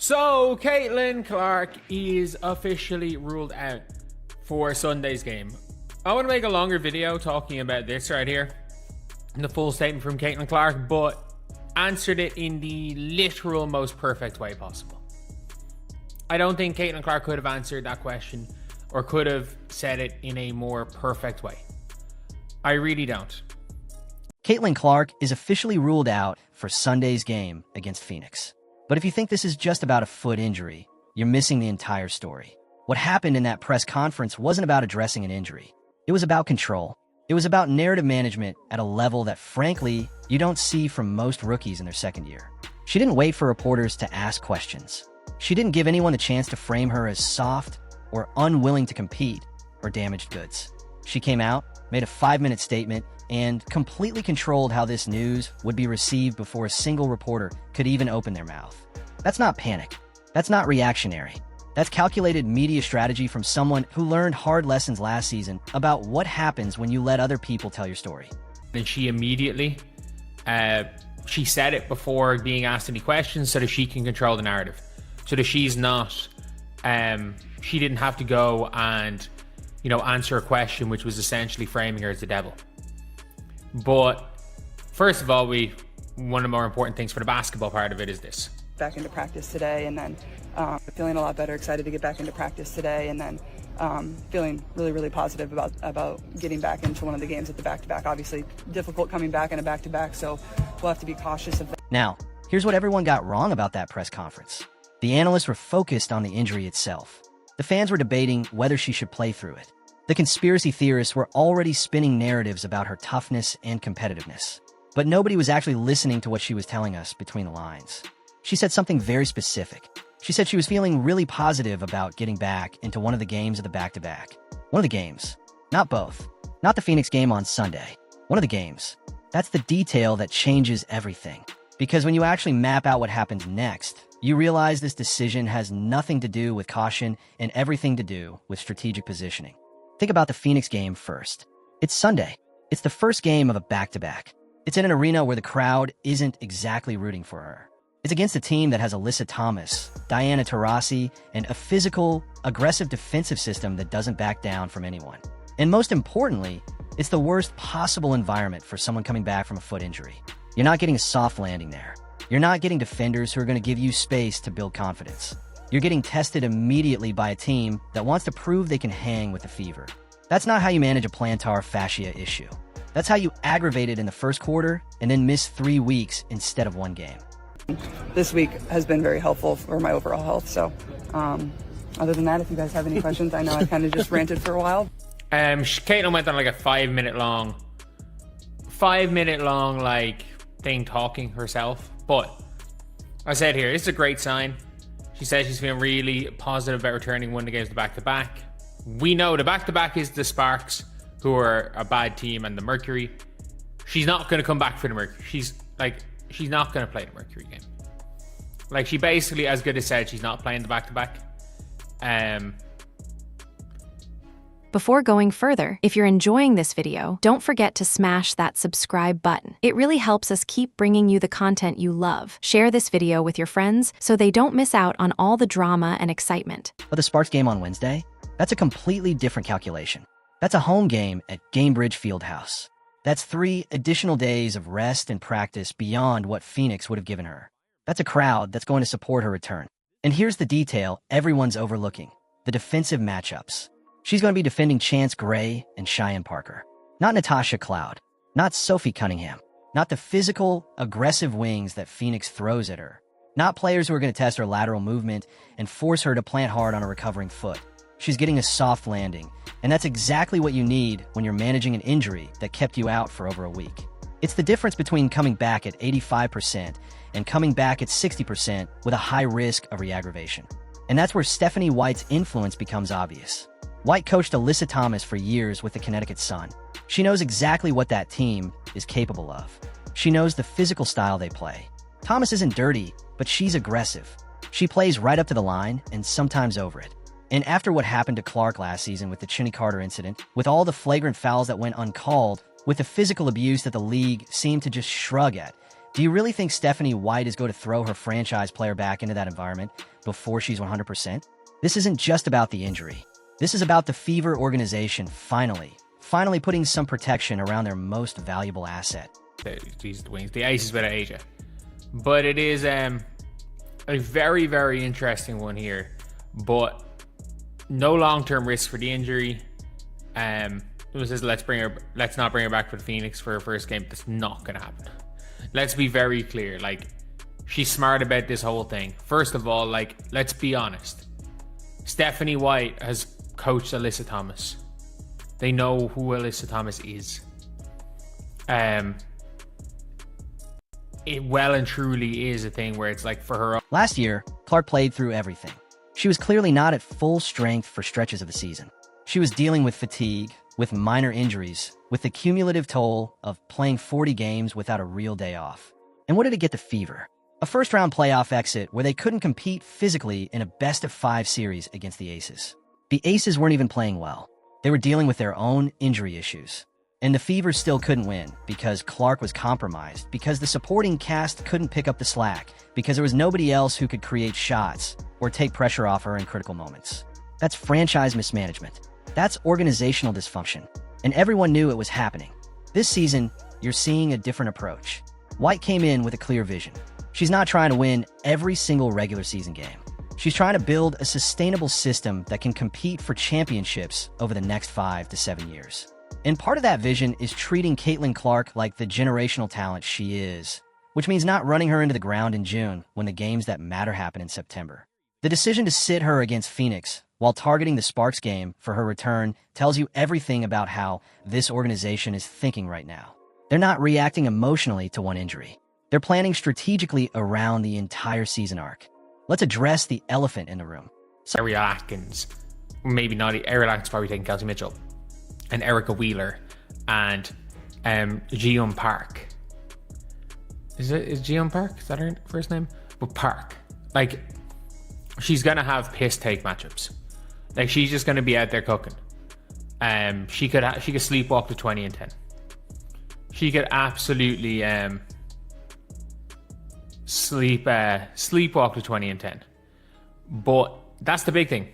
So, Caitlin Clark is officially ruled out for Sunday's game. I want to make a longer video talking about this right here, the full statement from Caitlin Clark, but answered it in the literal most perfect way possible. I don't think Caitlin Clark could have answered that question or could have said it in a more perfect way. I really don't. Caitlin Clark is officially ruled out for Sunday's game against Phoenix. But if you think this is just about a foot injury, you're missing the entire story. What happened in that press conference wasn't about addressing an injury. It was about control. It was about narrative management at a level that, frankly, you don't see from most rookies in their second year. She didn't wait for reporters to ask questions. She didn't give anyone the chance to frame her as soft or unwilling to compete or damaged goods. She came out, made a 5-minute statement, and completely controlled how this news would be received before a single reporter could even open their mouth. That's not panic. That's not reactionary. That's calculated media strategy from someone who learned hard lessons last season about what happens when you let other people tell your story. And she immediately, she said it before being asked any questions so that she can control the narrative. So that she's not, she didn't have to go and, answer a question which was essentially framing her as the devil. But first of all, one of the more important things for the basketball part of it is this. Back into practice today, and then feeling a lot better, excited to get back into practice today, and then feeling really positive about getting back into one of the games at the back-to-back. Obviously difficult coming back in a back-to-back, so we'll have to be cautious of that. Now, here's what everyone got wrong about that press conference. The analysts were focused on the injury itself. The fans were debating whether she should play through it. The conspiracy theorists were already spinning narratives about her toughness and competitiveness. But nobody was actually listening to what she was telling us between the lines. She said something very specific. She said she was feeling really positive about getting back into one of the games of the back-to-back. One of the games. Not both. Not the Phoenix game on Sunday. One of the games. That's the detail that changes everything. Because when you actually map out what happens next, you realize this decision has nothing to do with caution and everything to do with strategic positioning. Think about the Phoenix game first. It's Sunday. It's the first game of a back-to-back. It's in an arena where the crowd isn't exactly rooting for her. It's against a team that has Alyssa Thomas, Diana Taurasi, and a physical, aggressive defensive system that doesn't back down from anyone. And most importantly, it's the worst possible environment for someone coming back from a foot injury. You're not getting a soft landing there. You're not getting defenders who are going to give you space to build confidence. You're getting tested immediately by a team that wants to prove they can hang with the fever. That's not how you manage a plantar fascia issue. That's how you aggravate it in the first quarter and then miss 3 weeks instead of 1 game. This week has been very helpful for my overall health. So other than that, if you guys have any questions, I know I kind of just ranted for a while. Caitlin went on like a 5-minute long like thing talking herself. But I said here, this is a great sign. She says she's feeling really positive about returning one of the games to back-to-back. We know the back-to-back is the Sparks, who are a bad team, and the Mercury. She's not going to come back for the Mercury. She's not going to play the Mercury game. Like, she basically, as good as said, she's not playing the back-to-back. Before going further, if you're enjoying this video, don't forget to smash that subscribe button. It really helps us keep bringing you the content you love. Share this video with your friends so they don't miss out on all the drama and excitement. But the Sparks game on Wednesday? That's a completely different calculation. That's a home game at Gamebridge Fieldhouse. That's 3 additional days of rest and practice beyond what Phoenix would have given her. That's a crowd that's going to support her return. And here's the detail everyone's overlooking: the defensive matchups. She's going to be defending Chance Gray and Cheyenne Parker. Not Natasha Cloud. Not Sophie Cunningham. Not the physical, aggressive wings that Phoenix throws at her. Not players who are going to test her lateral movement and force her to plant hard on a recovering foot. She's getting a soft landing, and that's exactly what you need when you're managing an injury that kept you out for over a week. It's the difference between coming back at 85% and coming back at 60% with a high risk of re-aggravation. And that's where Stephanie White's influence becomes obvious. White coached Alyssa Thomas for years with the Connecticut Sun. She knows exactly what that team is capable of. She knows the physical style they play. Thomas isn't dirty, but she's aggressive. She plays right up to the line and sometimes over it. And after what happened to Clark last season with the Chinny Carter incident, with all the flagrant fouls that went uncalled, with the physical abuse that the league seemed to just shrug at, Do you really think Stephanie White is going to throw her franchise player back into that environment before she's 100%? This isn't just about the injury. This is about the Fever organization finally putting some protection around their most valuable asset. These wings, the aces without Asia. But it is a very, very interesting one here. But no long-term risk for the injury. It says let's not bring her back for the Phoenix for her first game. That's not gonna happen. Let's be very clear. Like, she's smart about this whole thing. First of all, like, let's be honest. Stephanie White has coached Alyssa Thomas. They know who Alyssa Thomas is. It well and truly is a thing where it's like for her. Last year, Clark played through everything. She was clearly not at full strength for stretches of the season. She was dealing with fatigue, with minor injuries, with the cumulative toll of playing 40 games without a real day off. And what did it get the Fever? A first-round playoff exit where they couldn't compete physically in a best-of-5 series against the Aces. The Aces weren't even playing well. They were dealing with their own injury issues. And the Fever still couldn't win because Clark was compromised, because the supporting cast couldn't pick up the slack, because there was nobody else who could create shots or take pressure off her in critical moments. That's franchise mismanagement. That's organizational dysfunction. And everyone knew it was happening. This season, you're seeing a different approach. White came in with a clear vision. She's not trying to win every single regular season game. She's trying to build a sustainable system that can compete for championships over the next 5 to 7 years. And part of that vision is treating Caitlin Clark like the generational talent she is, which means not running her into the ground in June when the games that matter happen in September. The decision to sit her against Phoenix while targeting the Sparks game for her return tells you everything about how this organization is thinking right now. They're not reacting emotionally to one injury. They're planning strategically around the entire season arc. Let's address the elephant in the room. Ariel Atkins, maybe not. Ariel Atkins probably taking Kelsey Mitchell, and Erica Wheeler, and Jiyoung Park. Is Jiyoung Park? Is that her first name? But Park, like, she's gonna have piss take matchups. Like, she's just gonna be out there cooking. She could sleepwalk to 20 and 10. She could absolutely sleepwalk to 20 and 10. But that's the big thing.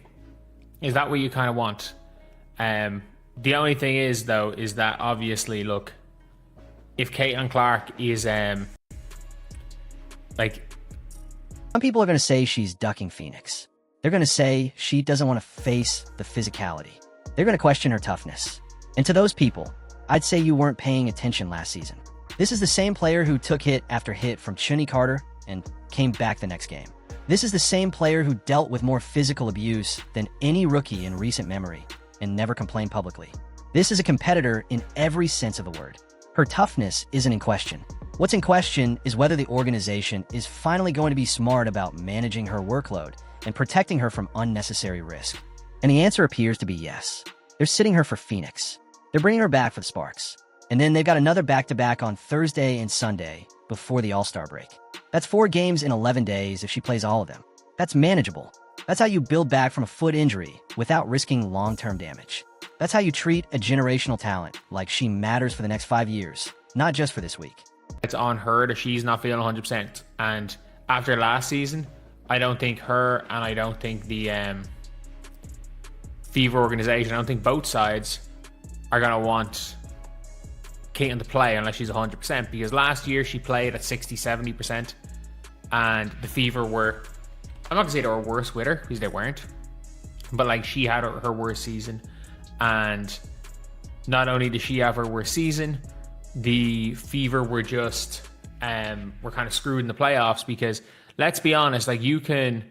Is that what you kind of want? The only thing is, though, is that obviously, look, if Caitlin Clark is like, some people are going to say she's ducking Phoenix. They're going to say she doesn't want to face the physicality. They're going to question her toughness. And to those people, I'd say you weren't paying attention last season. This is the same player who took hit after hit from Chunni Carter and came back the next game. This is the same player who dealt with more physical abuse than any rookie in recent memory and never complained publicly. This is a competitor in every sense of the word. Her toughness isn't in question. What's in question is whether the organization is finally going to be smart about managing her workload and protecting her from unnecessary risk. And the answer appears to be yes. They're sitting her for Phoenix. They're bringing her back for the Sparks. And then they've got another back-to-back on Thursday and Sunday before the All-Star break. That's 4 games in 11 days if she plays all of them. That's manageable. That's how you build back from a foot injury without risking long-term damage. That's how you treat a generational talent like she matters for the next 5 years, not just for this week. It's on her that she's not feeling 100%. And after last season, I don't think her and I don't think the Fever organization, I don't think both sides are going to want Caitlin to play unless she's 100%, because last year she played at 60-70% and the Fever were, I'm not gonna say they were worse with her because they weren't, but like, she had her worst season. And not only did she have her worst season, the Fever were just were kind of screwed in the playoffs, because let's be honest, like, you can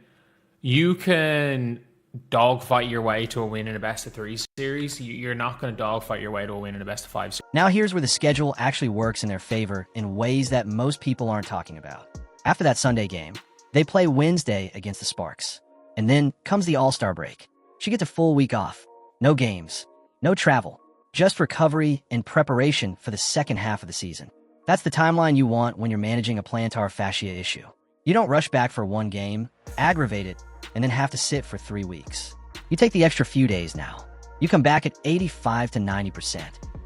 dogfight your way to a win in a best-of-3 series. You're not going to dogfight your way to a win in a best-of-5 series. Now here's where the schedule actually works in their favor in ways that most people aren't talking about. After that Sunday game, they play Wednesday against the Sparks. And then comes the All-Star break. She gets a full week off. No games, no travel, just recovery and preparation for the second half of the season. That's the timeline you want when you're managing a plantar fascia issue. You don't rush back for 1 game, aggravate it, and then have to sit for 3 weeks. You take the extra few days now. You come back at 85 to 90%,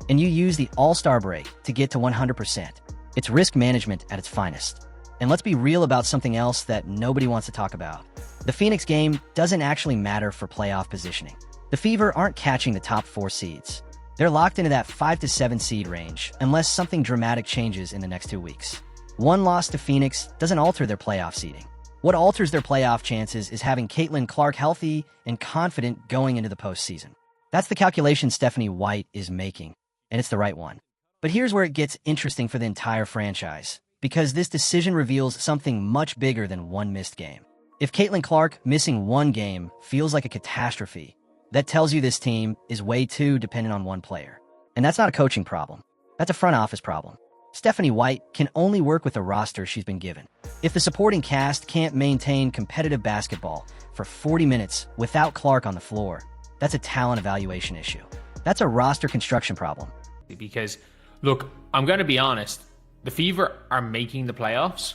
and you use the All-Star break to get to 100%. It's risk management at its finest. And let's be real about something else that nobody wants to talk about. The Phoenix game doesn't actually matter for playoff positioning. The Fever aren't catching the top 4 seeds. They're locked into that 5 to 7 seed range unless something dramatic changes in the next 2 weeks. One loss to Phoenix doesn't alter their playoff seeding. What alters their playoff chances is having Caitlin Clark healthy and confident going into the postseason. That's the calculation Stephanie White is making, and it's the right one. But here's where it gets interesting for the entire franchise, because this decision reveals something much bigger than one missed game. If Caitlin Clark missing one game feels like a catastrophe, that tells you this team is way too dependent on one player. And that's not a coaching problem. That's a front office problem. Stephanie White can only work with the roster she's been given. If the supporting cast can't maintain competitive basketball for 40 minutes without Clark on the floor, that's a talent evaluation issue. That's a roster construction problem. Because, look, I'm going to be honest. The Fever are making the playoffs,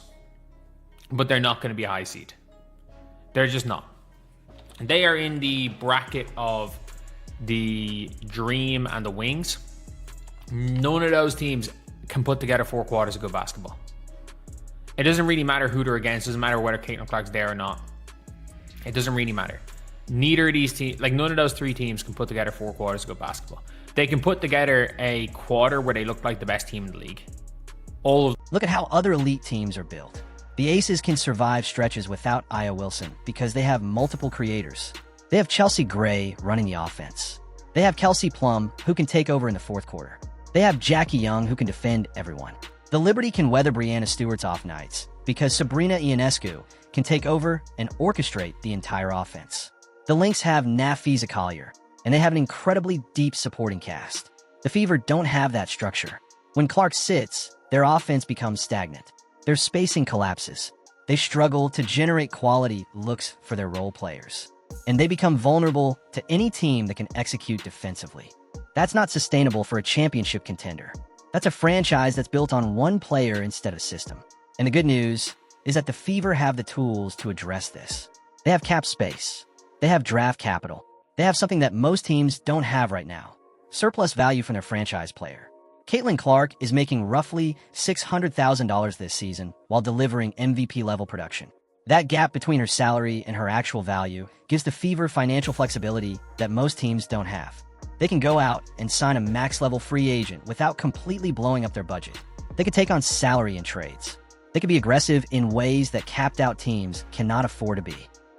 but they're not going to be a high seed. They're just not. They are in the bracket of the Dream and the Wings. None of those teams can put together 4 quarters of good basketball. It doesn't really matter who they're against. It doesn't matter whether Caitlin Clark's there or not. It doesn't really matter. Neither of these teams, like none of those 3 teams can put together 4 quarters of good basketball. They can put together a quarter where they look like the best team in the league. Look at how other elite teams are built. The Aces can survive stretches without Aya Wilson because they have multiple creators. They have Chelsea Gray running the offense. They have Kelsey Plum, who can take over in the 4th quarter. They have Jackie Young, who can defend everyone. The Liberty can weather Brianna Stewart's off nights because Sabrina Ionescu can take over and orchestrate the entire offense. The Lynx have Nafisa Collier, and they have an incredibly deep supporting cast. The Fever don't have that structure. When Clark sits, their offense becomes stagnant. Their spacing collapses. They struggle to generate quality looks for their role players. And they become vulnerable to any team that can execute defensively. That's not sustainable for a championship contender. That's a franchise that's built on one player instead of system. And the good news is that the Fever have the tools to address this. They have cap space. They have draft capital. They have something that most teams don't have right now. Surplus value from their franchise player. Caitlin Clark is making roughly $600,000 this season while delivering MVP-level production. That gap between her salary and her actual value gives the Fever financial flexibility that most teams don't have. They can go out and sign a max-level free agent without completely blowing up their budget. They could take on salary in trades. They could be aggressive in ways that capped-out teams cannot afford to be.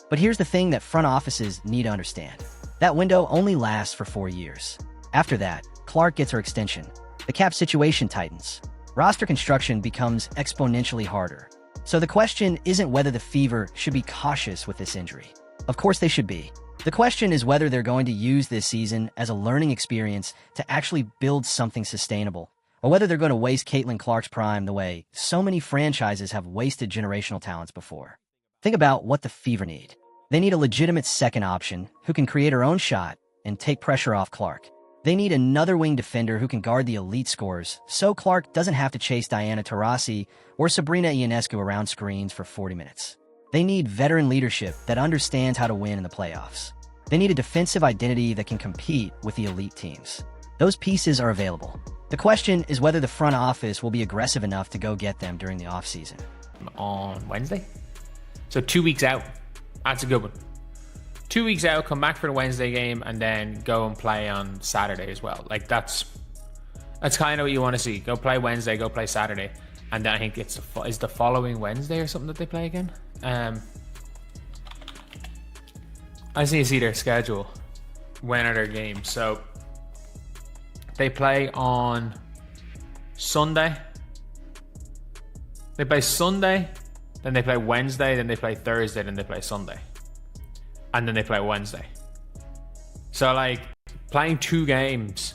But here's the thing that front offices need to understand. That window only lasts for 4 years. After that, Clark gets her extension. The cap situation tightens. Roster construction becomes exponentially harder. So the question isn't whether the Fever should be cautious with this injury. Of course they should be. The question is whether they're going to use this season as a learning experience to actually build something sustainable, or whether they're going to waste Caitlin Clark's prime the way so many franchises have wasted generational talents before. Think about what the Fever need. They need a legitimate second option who can create her own shot and take pressure off Clark. They need another wing defender who can guard the elite scorers so Clark doesn't have to chase Diana Taurasi or Sabrina Ionescu around screens for 40 minutes. They need veteran leadership that understands how to win in the playoffs. They need a defensive identity that can compete with the elite teams. Those pieces are available. The question is whether the front office will be aggressive enough to go get them during the offseason. On Wednesday? So 2 weeks out. That's a good one. 2 weeks out, come back for the Wednesday game, and then go and play on Saturday as well. Like, that's kind of what you want to see. Go play Wednesday, go play Saturday. And then I think is the following Wednesday or something that they play again. I just need to see their schedule. When are their games? So they play on Sunday. They play Sunday, then they play Wednesday, then they play Thursday, then they play Sunday. And then they play Wednesday. So, like, playing 2 games,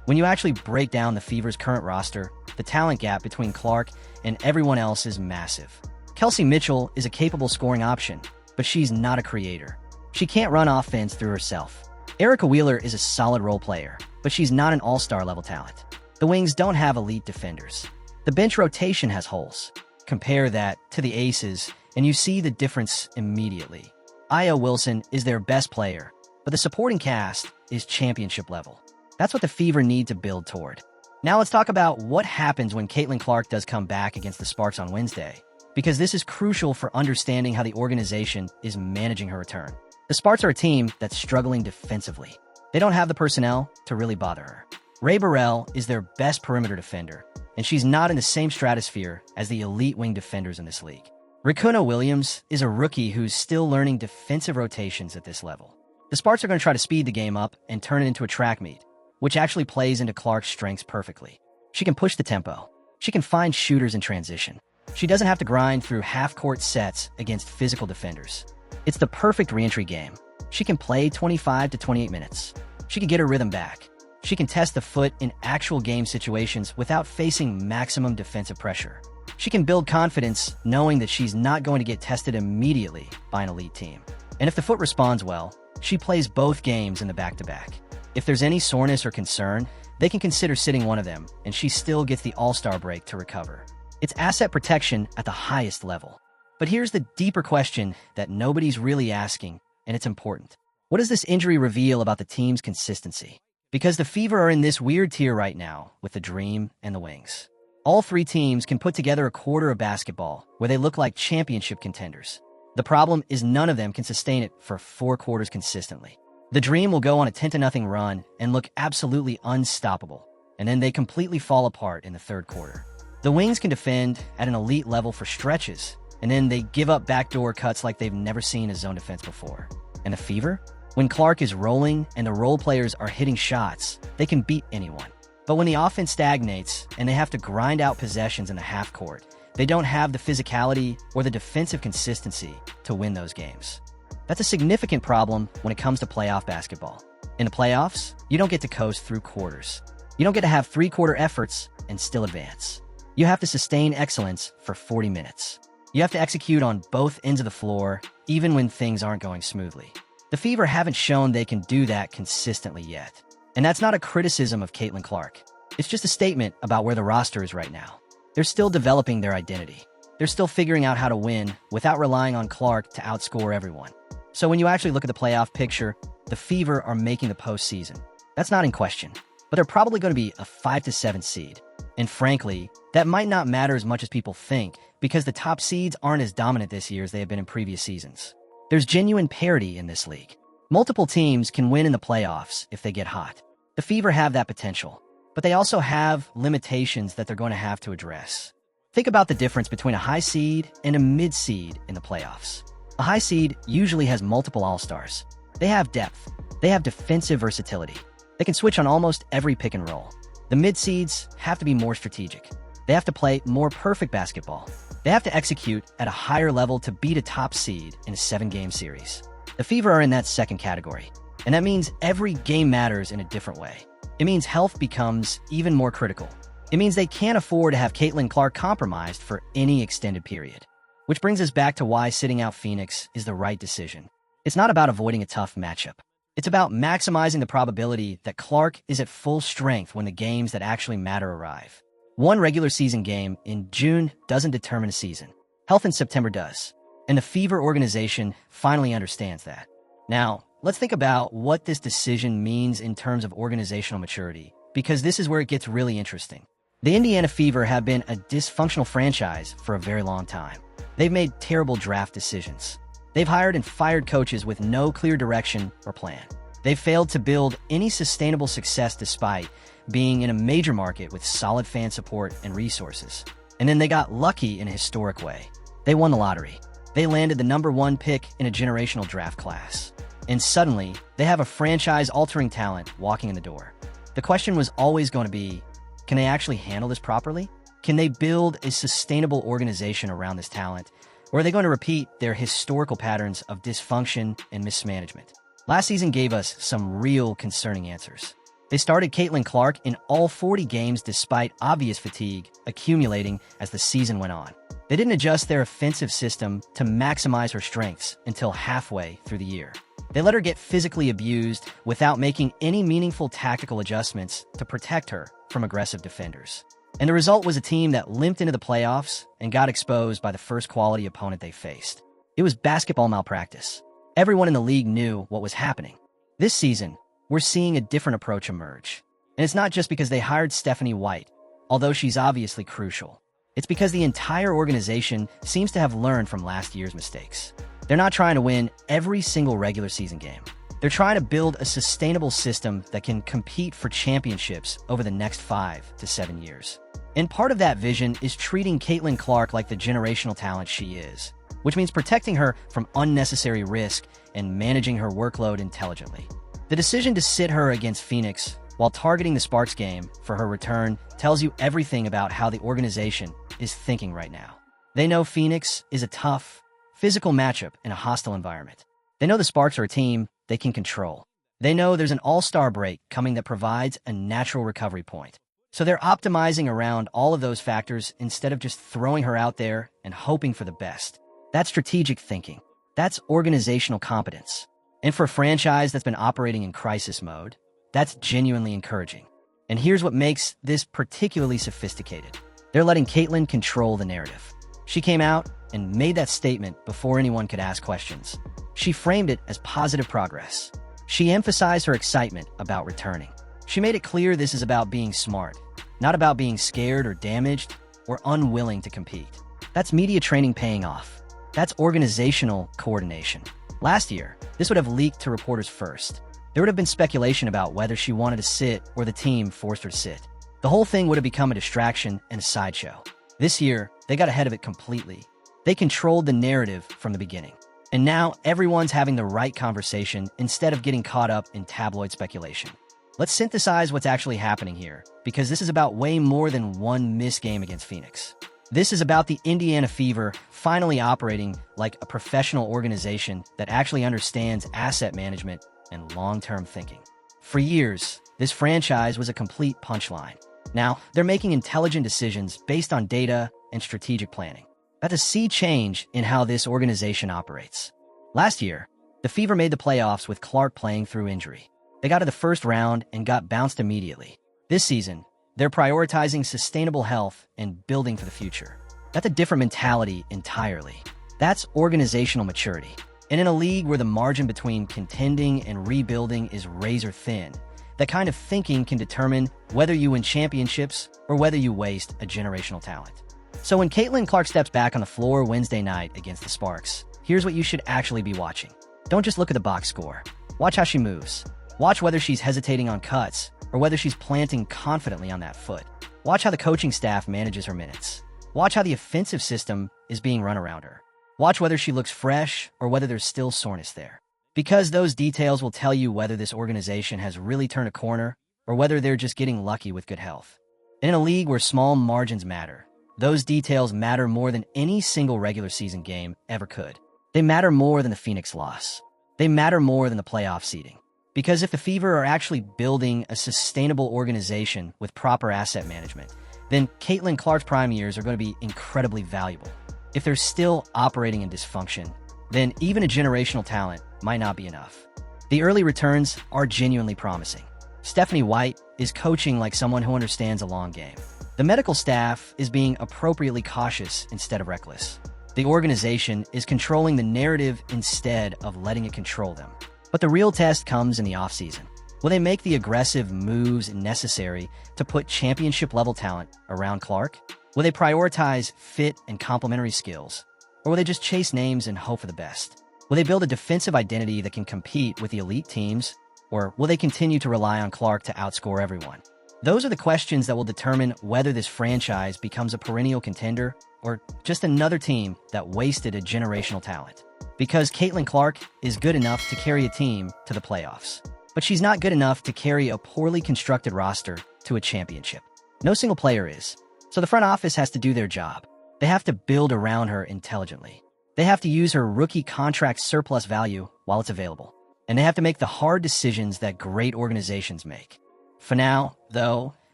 When you actually break down the Fever's current roster, the talent gap between Clark and everyone else is massive. Kelsey Mitchell is a capable scoring option, but she's not a creator. She can't run offense through herself. Erica Wheeler is a solid role player, but she's not an all-star level talent. The Wings don't have elite defenders. The bench rotation has holes. Compare that to the Aces, and you see the difference immediately. Aya Wilson is their best player, but the supporting cast is championship level. That's what the Fever need to build toward. Now let's talk about what happens when Caitlin Clark does come back against the Sparks on Wednesday, because this is crucial for understanding how the organization is managing her return. The Sparks are a team that's struggling defensively. They don't have the personnel to really bother her. Rae Burrell is their best perimeter defender, and she's not in the same stratosphere as the elite wing defenders in this league. Rikuna Williams is a rookie who's still learning defensive rotations at this level. The Sparks are going to try to speed the game up and turn it into a track meet, which actually plays into Clark's strengths perfectly. She can push the tempo. She can find shooters in transition. She doesn't have to grind through half-court sets against physical defenders. It's the perfect reentry game. She can play 25 to 28 minutes. She can get her rhythm back. She can test the foot in actual game situations without facing maximum defensive pressure. She can build confidence knowing that she's not going to get tested immediately by an elite team. And if the foot responds well, she plays both games in the back-to-back. If there's any soreness or concern, they can consider sitting one of them, and she still gets the all-star break to recover. It's asset protection at the highest level. But here's the deeper question that nobody's really asking, and it's important. What does this injury reveal about the team's consistency? Because the Fever are in this weird tier right now with the Dream and the Wings. All three teams can put together a quarter of basketball where they look like championship contenders. The problem is none of them can sustain it for 4 quarters consistently. The Dream will go on a 10-0 run and look absolutely unstoppable, and then they completely fall apart in the third quarter. The Wings can defend at an elite level for stretches, and then they give up backdoor cuts like they've never seen a zone defense before. And the Fever? When Clark is rolling and the role players are hitting shots, they can beat anyone. But when the offense stagnates and they have to grind out possessions in the half court, they don't have the physicality or the defensive consistency to win those games. That's a significant problem when it comes to playoff basketball. In the playoffs, you don't get to coast through quarters. You don't get to have 3-quarter efforts and still advance. You have to sustain excellence for 40 minutes. You have to execute on both ends of the floor, even when things aren't going smoothly. The Fever haven't shown they can do that consistently yet. And that's not a criticism of Caitlin Clark. It's just a statement about where the roster is right now. They're still developing their identity. They're still figuring out how to win without relying on Clark to outscore everyone. So when you actually look at the playoff picture, the Fever are making the postseason. That's not in question, but they're probably going to be a 5 to 7 seed. And frankly, that might not matter as much as people think because the top seeds aren't as dominant this year as they have been in previous seasons. There's genuine parity in this league. Multiple teams can win in the playoffs if they get hot. The Fever have that potential, but they also have limitations that they're going to have to address. Think about the difference between a high seed and a mid seed in the playoffs. A high seed usually has multiple all-stars. They have depth. They have defensive versatility. They can switch on almost every pick and roll. The mid seeds have to be more strategic. They have to play more perfect basketball. They have to execute at a higher level to beat a top seed in a 7-game series. The Fever are in that second category, and that means every game matters in a different way. It means health becomes even more critical. It means they can't afford to have Caitlin Clark compromised for any extended period. Which brings us back to why sitting out Phoenix is the right decision. It's not about avoiding a tough matchup. It's about maximizing the probability that Clark is at full strength when the games that actually matter arrive. One regular season game in June doesn't determine a season. Health in September does. And the Fever organization finally understands that. Now, let's think about what this decision means in terms of organizational maturity, because this is where it gets really interesting. The Indiana Fever have been a dysfunctional franchise for a very long time. They've made terrible draft decisions. They've hired and fired coaches with no clear direction or plan. They've failed to build any sustainable success despite being in a major market with solid fan support and resources. And then they got lucky in a historic way. They won the lottery. They landed the #1 pick in a generational draft class. And suddenly, they have a franchise-altering talent walking in the door. The question was always going to be, can they actually handle this properly? Can they build a sustainable organization around this talent? Or are they going to repeat their historical patterns of dysfunction and mismanagement? Last season gave us some real concerning answers. They started Caitlin Clark in all 40 games despite obvious fatigue accumulating as the season went on. They didn't adjust their offensive system to maximize her strengths until halfway through the year. They let her get physically abused without making any meaningful tactical adjustments to protect her from aggressive defenders. And the result was a team that limped into the playoffs and got exposed by the first quality opponent they faced. It was basketball malpractice. Everyone in the league knew what was happening. This season, we're seeing a different approach emerge. And it's not just because they hired Stephanie White, although she's obviously crucial. It's because the entire organization seems to have learned from last year's mistakes. They're not trying to win every single regular season game. They're trying to build a sustainable system that can compete for championships over the next 5 to 7 years. And part of that vision is treating Caitlin Clark like the generational talent she is, which means protecting her from unnecessary risk and managing her workload intelligently. The decision to sit her against Phoenix while targeting the Sparks game for her return tells you everything about how the organization is thinking right now. They know Phoenix is a tough, physical matchup in a hostile environment. They know the Sparks are a team they can control. They know there's an all-star break coming that provides a natural recovery point. So they're optimizing around all of those factors instead of just throwing her out there and hoping for the best. That's strategic thinking. That's organizational competence. And for a franchise that's been operating in crisis mode, that's genuinely encouraging. And here's what makes this particularly sophisticated. They're letting Caitlin control the narrative. She came out and made that statement before anyone could ask questions. She framed it as positive progress. She emphasized her excitement about returning. She made it clear this is about being smart, not about being scared or damaged or unwilling to compete. That's media training paying off. That's organizational coordination. Last year, this would have leaked to reporters first. There would have been speculation about whether she wanted to sit or the team forced her to sit. The whole thing would have become a distraction and a sideshow. This year, they got ahead of it completely. They controlled the narrative from the beginning. And now everyone's having the right conversation instead of getting caught up in tabloid speculation. Let's synthesize what's actually happening here, because this is about way more than one missed game against Phoenix. This is about the Indiana Fever finally operating like a professional organization that actually understands asset management and long-term thinking. For years, this franchise was a complete punchline. Now, they're making intelligent decisions based on data and strategic planning. That's a sea change in how this organization operates. Last year, the Fever made the playoffs with Clark playing through injury. They got to the first round and got bounced immediately. This season, they're prioritizing sustainable health and building for the future. That's a different mentality entirely. That's organizational maturity. And in a league where the margin between contending and rebuilding is razor thin, that kind of thinking can determine whether you win championships or whether you waste a generational talent. So when Caitlin Clark steps back on the floor Wednesday night against the Sparks, here's what you should actually be watching. Don't just look at the box score. Watch how she moves. Watch whether she's hesitating on cuts or whether she's planting confidently on that foot. Watch how the coaching staff manages her minutes. Watch how the offensive system is being run around her. Watch whether she looks fresh or whether there's still soreness there. Because those details will tell you whether this organization has really turned a corner or whether they're just getting lucky with good health. In a league where small margins matter, those details matter more than any single regular season game ever could. They matter more than the Phoenix loss. They matter more than the playoff seeding. Because if the Fever are actually building a sustainable organization with proper asset management, then Caitlin Clark's prime years are going to be incredibly valuable. If they're still operating in dysfunction, then even a generational talent might not be enough. The early returns are genuinely promising. Stephanie White is coaching like someone who understands a long game. The medical staff is being appropriately cautious instead of reckless. The organization is controlling the narrative instead of letting it control them. But the real test comes in the offseason. Will they make the aggressive moves necessary to put championship-level talent around Clark? Will they prioritize fit and complementary skills? Or will they just chase names and hope for the best? Will they build a defensive identity that can compete with the elite teams? Or will they continue to rely on Clark to outscore everyone? Those are the questions that will determine whether this franchise becomes a perennial contender or just another team that wasted a generational talent. Because Caitlin Clark is good enough to carry a team to the playoffs. But she's not good enough to carry a poorly constructed roster to a championship. No single player is. So the front office has to do their job. They have to build around her intelligently. They have to use her rookie contract surplus value while it's available. And they have to make the hard decisions that great organizations make. For now, though,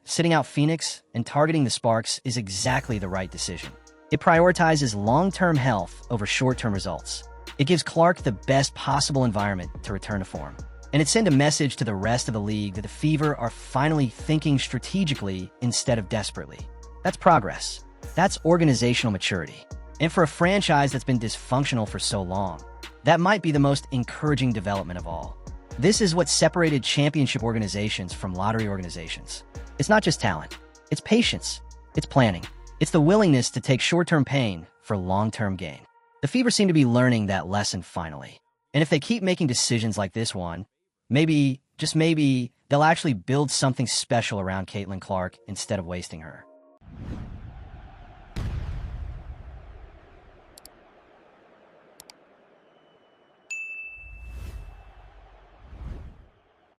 sitting out Phoenix and targeting the Sparks is exactly the right decision. It prioritizes long-term health over short-term results. It gives Clark the best possible environment to return to form. And it sends a message to the rest of the league that the Fever are finally thinking strategically instead of desperately. That's progress. That's organizational maturity. And for a franchise that's been dysfunctional for so long, that might be the most encouraging development of all. This is what separated championship organizations from lottery organizations. It's not just talent. It's patience. It's planning. It's the willingness to take short-term pain for long-term gain. The Fever seem to be learning that lesson finally. And if they keep making decisions like this one, maybe, just maybe, they'll actually build something special around Caitlin Clark instead of wasting her.